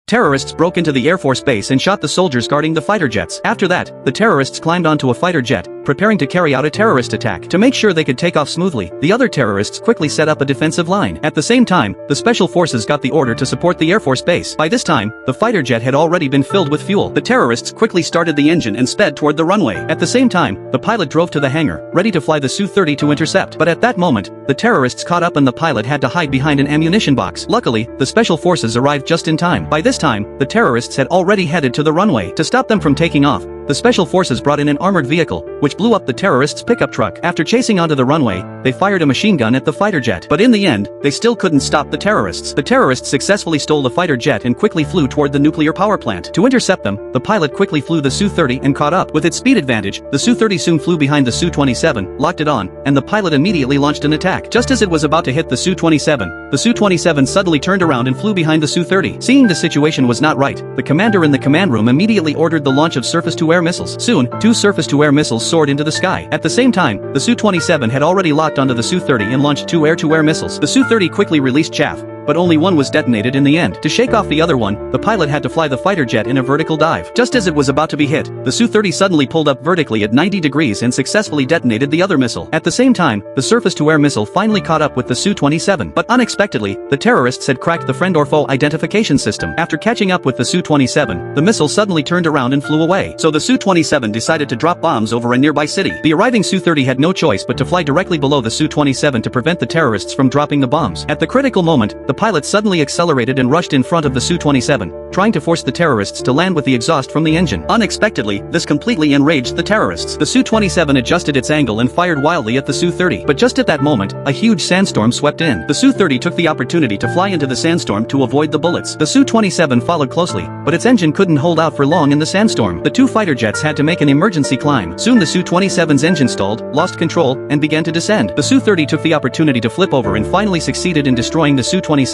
Terrorists broke into the Air Force base and shot the soldiers guarding the fighter jets. After that, the terrorists climbed onto a fighter jet, preparing to carry out a terrorist attack. To make sure they could take off smoothly, the other terrorists quickly set up a defensive line. At the same time, the special forces got the order to support the Air Force base. By this time, the fighter jet had already been filled with fuel. The terrorists quickly started the engine and sped toward the runway. At the same time, the pilot drove to the hangar, ready to fly the Su-30 to intercept. But at that moment, the terrorists caught up and the pilot had to hide behind an ammunition box. Luckily, the special forces arrived just in time. By this time, the terrorists had already headed to the runway. To stop them from taking off, the special forces brought in an armored vehicle, which blew up the terrorists' pickup truck. After chasing onto the runway, they fired a machine gun at the fighter jet. But in the end, they still couldn't stop the terrorists. The terrorists successfully stole the fighter jet and quickly flew toward the nuclear power plant. To intercept them, the pilot quickly flew the Su-30 and caught up. With its speed advantage, the Su-30 soon flew behind the Su-27, locked it on, and the pilot immediately launched an attack. Just as it was about to hit the Su-27, the Su-27 suddenly turned around and flew behind the Su-30. Seeing the situation was not right, the commander in the command room immediately ordered the launch of surface-to-air missiles. Soon, 2 surface-to-air missiles soared into the sky. At the same time, the Su-27 had already locked onto the Su-30 and launched 2 air-to-air missiles. The Su-30 quickly released chaff, but only one was detonated in the end. To shake off the other one, the pilot had to fly the fighter jet in a vertical dive. Just as it was about to be hit, the Su-30 suddenly pulled up vertically at 90 degrees and successfully detonated the other missile. At the same time, the surface-to-air missile finally caught up with the Su-27. But unexpectedly, the terrorists had cracked the friend or foe identification system. After catching up with the Su-27, the missile suddenly turned around and flew away. So the Su-27 decided to drop bombs over a nearby city. The arriving Su-30 had no choice but to fly directly below the Su-27 to prevent the terrorists from dropping the bombs. At the critical moment, the pilot suddenly accelerated and rushed in front of the Su-27, trying to force the terrorists to land with the exhaust from the engine. Unexpectedly, this completely enraged the terrorists. The Su-27 adjusted its angle and fired wildly at the Su-30. But just at that moment, a huge sandstorm swept in. The Su-30 took the opportunity to fly into the sandstorm to avoid the bullets. The Su-27 followed closely, but its engine couldn't hold out for long in the sandstorm. The 2 fighter jets had to make an emergency climb. Soon the Su-27's engine stalled, lost control, and began to descend. The Su-30 took the opportunity to flip over and finally succeeded in destroying the Su-27,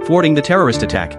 thwarting the terrorist attack.